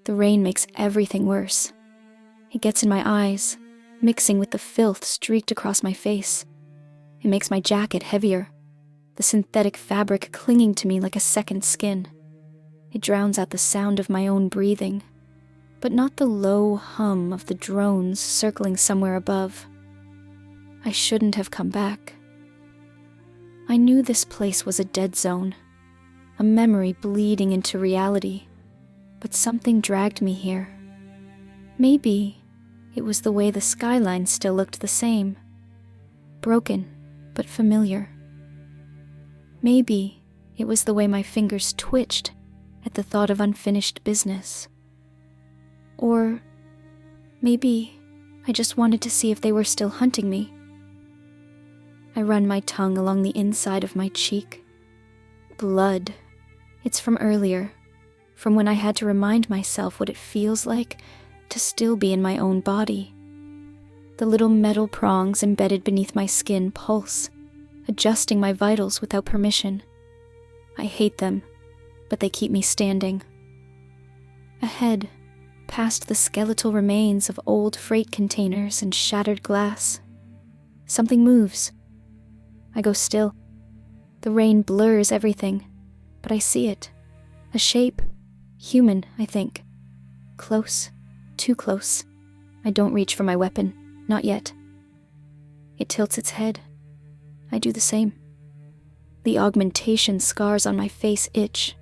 The rain makes everything worse. It gets in my eyes, mixing with the filth streaked across my face. It makes my jacket heavier, the synthetic fabric clinging to me like a second skin. It drowns out the sound of my own breathing, but not the low hum of the drones circling somewhere above. I shouldn't have come back. I knew this place was a dead zone, a memory bleeding into reality, but something dragged me here. Maybe it was the way the skyline still looked the same, broken but familiar. Maybe it was the way my fingers twitched at the thought of unfinished business. Or maybe I just wanted to see if they were still hunting me. I run my tongue along the inside of my cheek. Blood. It's from earlier, from when I had to remind myself what it feels like to still be in my own body. The little metal prongs embedded beneath my skin pulse, adjusting my vitals without permission. I hate them, but they keep me standing. Ahead, past the skeletal remains of old freight containers and shattered glass, something moves. I go still. The rain blurs everything, but I see it. A shape. Human, I think. Close. Too close. I don't reach for my weapon. Not yet. It tilts its head. I do the same. The augmentation scars on my face itch.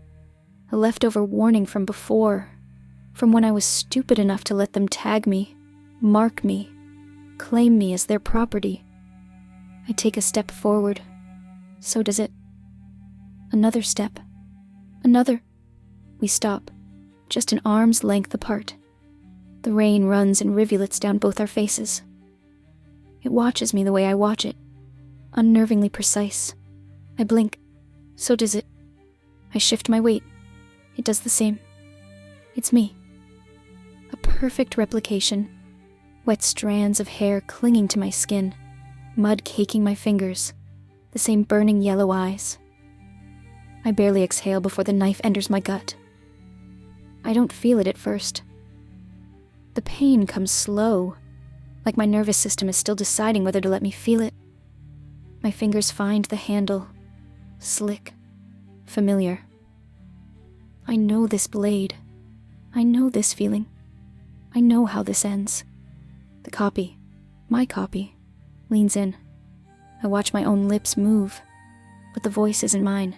A leftover warning from before. From when I was stupid enough to let them tag me, mark me, claim me as their property. I take a step forward. So does it. Another step. Another. We stop, just an arm's length apart. The rain runs in rivulets down both our faces. It watches me the way I watch it, unnervingly precise. I blink. So does it. I shift my weight. It does the same. It's me. A perfect replication. Wet strands of hair clinging to my skin, mud caking my fingers, the same burning yellow eyes. I barely exhale before the knife enters my gut. I don't feel it at first. The pain comes slow, like my nervous system is still deciding whether to let me feel it. My fingers find the handle, slick, familiar. I know this blade. I know this feeling. I know how this ends. The copy, my copy, leans in. I watch my own lips move, but the voice isn't mine.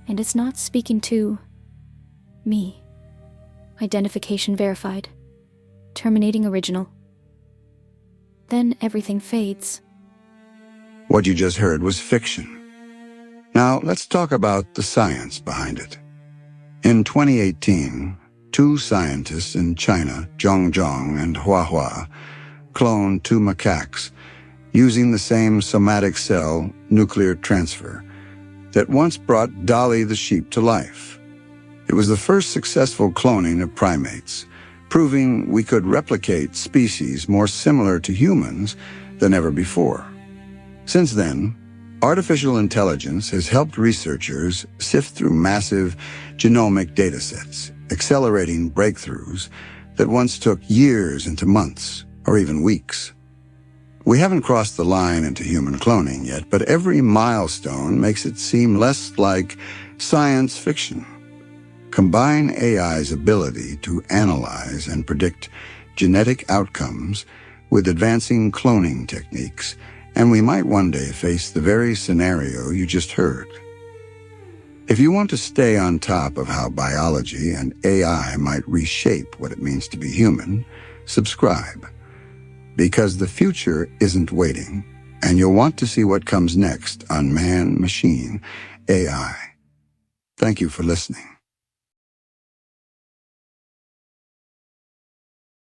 And it's not speaking to me. Identification verified. Terminating original. Then everything fades. What you just heard was fiction. Now let's talk about the science behind it. In 2018, two scientists in China, Zhongzhong and Huahua, cloned two macaques using the same somatic cell nuclear transfer that once brought Dolly the sheep to life. It was the first successful cloning of primates, proving we could replicate species more similar to humans than ever before. Since then, artificial intelligence has helped researchers sift through massive genomic datasets, accelerating breakthroughs that once took years into months or even weeks. We haven't crossed the line into human cloning yet, but every milestone makes it seem less like science fiction. Combine AI's ability to analyze and predict genetic outcomes with advancing cloning techniques, and we might one day face the very scenario you just heard. If you want to stay on top of how biology and AI might reshape what it means to be human, subscribe. Because the future isn't waiting, and you'll want to see what comes next on Man-Machine AI. Thank you for listening.